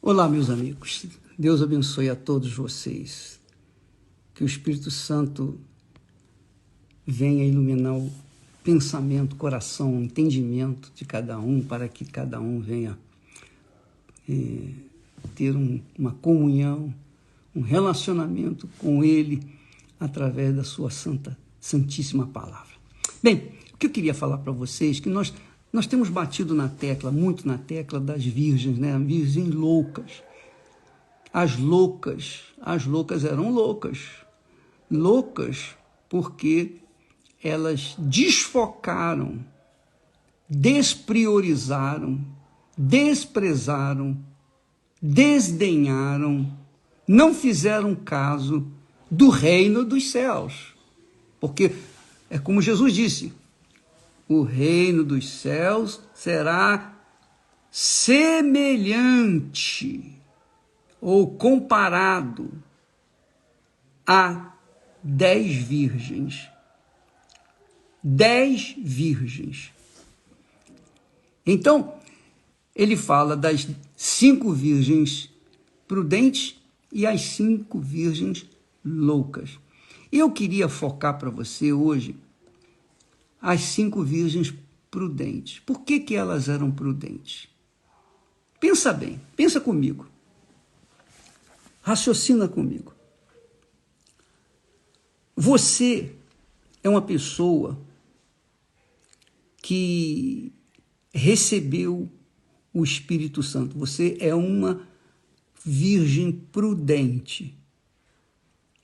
Olá, meus amigos. Deus abençoe a todos vocês. Que o Espírito Santo venha iluminar o pensamento, coração, o entendimento de cada um, para que cada um venha ter uma comunhão, um relacionamento com Ele através da sua santíssima palavra. Bem, o que eu queria falar para vocês é que nós temos batido muito na tecla das virgens, né? Virgens loucas. As loucas eram loucas porque elas desfocaram, despriorizaram, desprezaram, desdenharam, não fizeram caso do reino dos céus. Porque é como Jesus disse, o reino dos céus será semelhante ou comparado a 10 virgens. 10 virgens. Então, ele fala das 5 virgens prudentes e as 5 virgens loucas. Eu queria focar para você hoje as 5 virgens prudentes. Por que elas eram prudentes? Pensa bem, pensa comigo. Raciocina comigo. Você é uma pessoa que recebeu o Espírito Santo. Você é uma virgem prudente.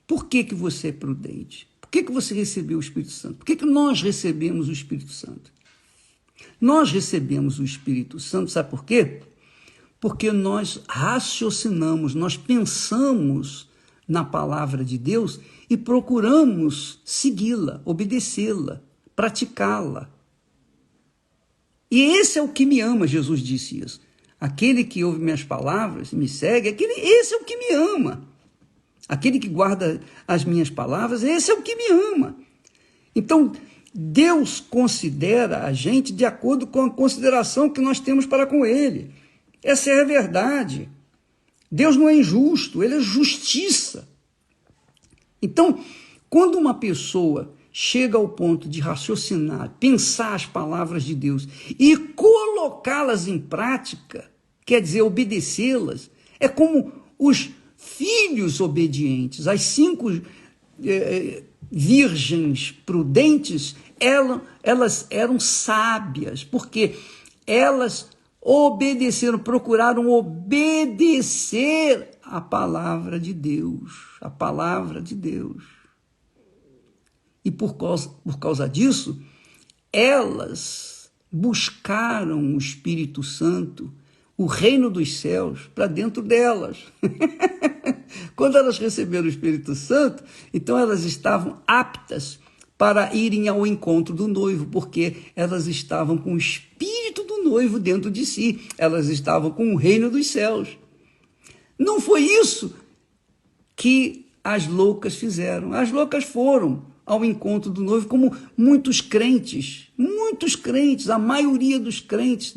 Por que você é prudente? Por que você recebeu o Espírito Santo? Por que nós recebemos o Espírito Santo? Nós recebemos o Espírito Santo, sabe por quê? Porque nós raciocinamos, nós pensamos na palavra de Deus e procuramos segui-la, obedecê-la, praticá-la. E esse é o que me ama, Jesus disse isso. Aquele que ouve minhas palavras, me segue, esse é o que me ama. Aquele que guarda as minhas palavras, esse é o que me ama. Então, Deus considera a gente de acordo com a consideração que nós temos para com Ele. Essa é a verdade. Deus não é injusto, Ele é justiça. Então, quando uma pessoa chega ao ponto de raciocinar, pensar as palavras de Deus e colocá-las em prática, quer dizer, obedecê-las, é como os filhos obedientes. As 5 virgens prudentes, elas eram sábias, porque elas obedeceram, procuraram obedecer a palavra de Deus, a palavra de Deus. E por causa disso, elas buscaram o Espírito Santo, o reino dos céus, para dentro delas. Quando elas receberam o Espírito Santo, então elas estavam aptas para irem ao encontro do noivo, porque elas estavam com o Espírito do noivo dentro de si, elas estavam com o reino dos céus. Não foi isso que as loucas fizeram. As loucas foram ao encontro do noivo como muitos crentes, a maioria dos crentes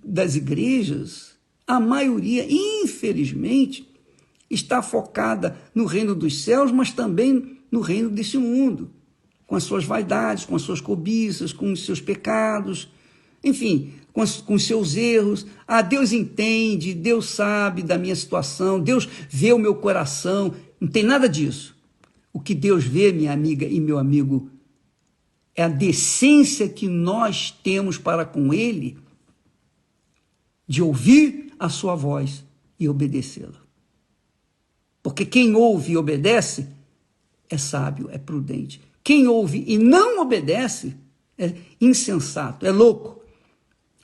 das igrejas, a maioria, infelizmente, está focada no reino dos céus, mas também no reino desse mundo, com as suas vaidades, com as suas cobiças, com os seus pecados, enfim, com os seus erros. Deus entende, Deus sabe da minha situação, Deus vê o meu coração. Não tem nada disso. O que Deus vê, minha amiga e meu amigo, é a decência que nós temos para com Ele de ouvir a sua voz e obedecê-la. Porque quem ouve e obedece é sábio, é prudente. Quem ouve e não obedece é insensato, é louco.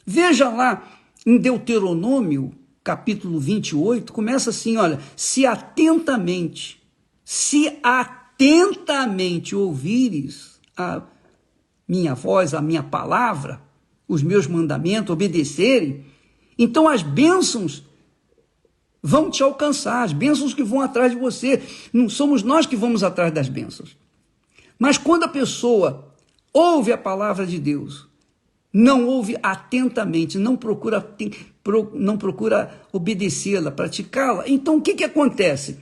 Veja lá em Deuteronômio, capítulo 28, começa assim, olha, se atentamente ouvires a minha voz, a minha palavra, os meus mandamentos, obedecerem, então as bênçãos vão te alcançar, as bênçãos que vão atrás de você. Não somos nós que vamos atrás das bênçãos. Mas quando a pessoa ouve a palavra de Deus, não ouve atentamente, não procura não procura obedecê-la, praticá-la, então o que acontece?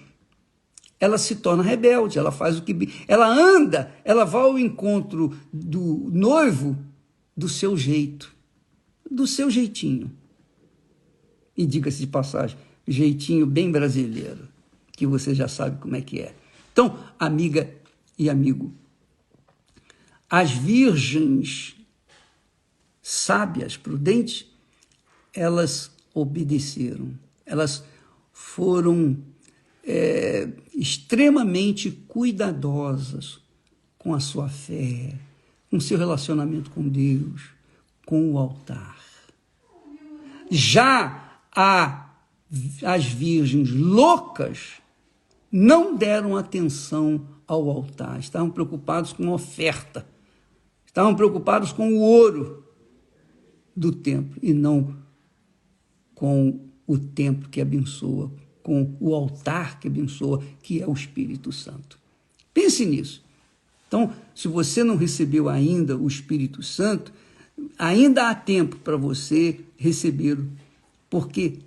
Ela se torna rebelde, ela faz o que... Ela anda, ela vai ao encontro do noivo do seu jeito, do seu jeitinho. E diga-se de passagem, jeitinho bem brasileiro, que você já sabe como é que é. Então, amiga e amigo, as virgens sábias, prudentes, elas obedeceram, elas foram extremamente cuidadosas com a sua fé, com seu relacionamento com Deus, com o altar. Já as virgens loucas não deram atenção ao altar, estavam preocupados com a oferta, estavam preocupados com o ouro do templo e não com o templo que abençoa, com o altar que abençoa, que é o Espírito Santo. Pense nisso. Então, se você não recebeu ainda o Espírito Santo, ainda há tempo para você recebê-lo, porque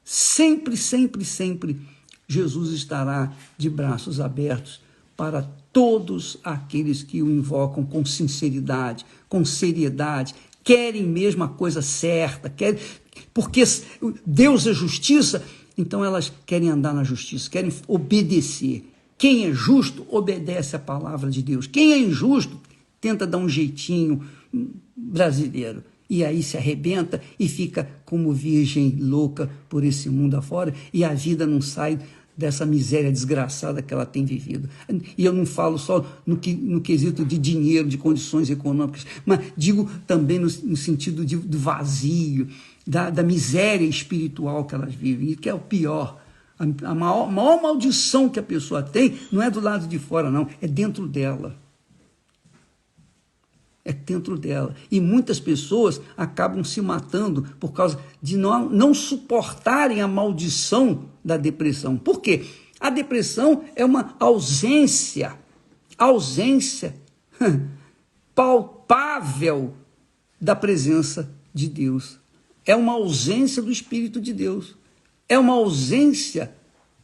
sempre, sempre, sempre Jesus estará de braços abertos para todos aqueles que o invocam com sinceridade, com seriedade, querem mesmo a coisa certa, querem, porque Deus é justiça, então elas querem andar na justiça, querem obedecer. Quem é justo, obedece a palavra de Deus. Quem é injusto, tenta dar um jeitinho brasileiro. E aí se arrebenta e fica como virgem louca por esse mundo afora, e a vida não sai dessa miséria desgraçada que ela tem vivido. E eu não falo só no quesito de dinheiro, de condições econômicas, mas digo também no sentido do vazio, da miséria espiritual que elas vivem, e que é o pior. A maior maldição que a pessoa tem não é do lado de fora, não, é dentro dela. É dentro dela. E muitas pessoas acabam se matando por causa de não suportarem a maldição da depressão. Por quê? A depressão é uma ausência palpável da presença de Deus. É uma ausência do Espírito de Deus. É uma ausência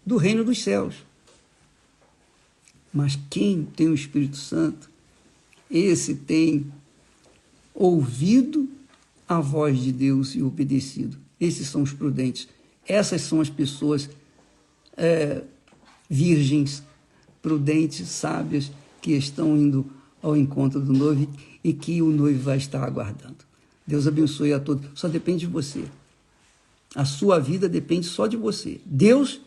do reino dos céus. Mas quem tem o Espírito Santo, esse tem ouvido a voz de Deus e obedecido. Esses são os prudentes. Essas são as pessoas virgens, prudentes, sábias, que estão indo ao encontro do noivo e que o noivo vai estar aguardando. Deus abençoe a todos. Só depende de você. A sua vida depende só de você. Deus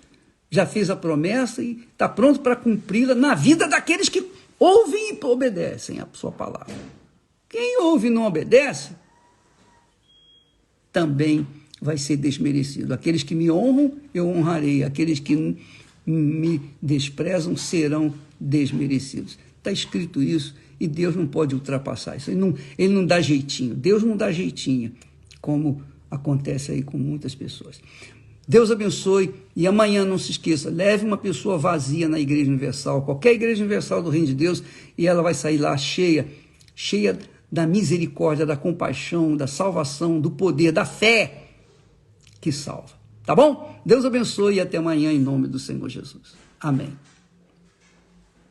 já fez a promessa e está pronto para cumpri-la na vida daqueles que ouvem e obedecem a sua palavra. Quem ouve e não obedece, também vai ser desmerecido. Aqueles que me honram, eu honrarei. Aqueles que me desprezam serão desmerecidos. Está escrito isso e Deus não pode ultrapassar isso. Ele não dá jeitinho. Deus não dá jeitinho, como acontece aí com muitas pessoas. Deus abençoe e amanhã não se esqueça, leve uma pessoa vazia na Igreja Universal, qualquer Igreja Universal do Reino de Deus, e ela vai sair lá cheia da misericórdia, da compaixão, da salvação, do poder, da fé que salva. Tá bom? Deus abençoe e até amanhã em nome do Senhor Jesus. Amém.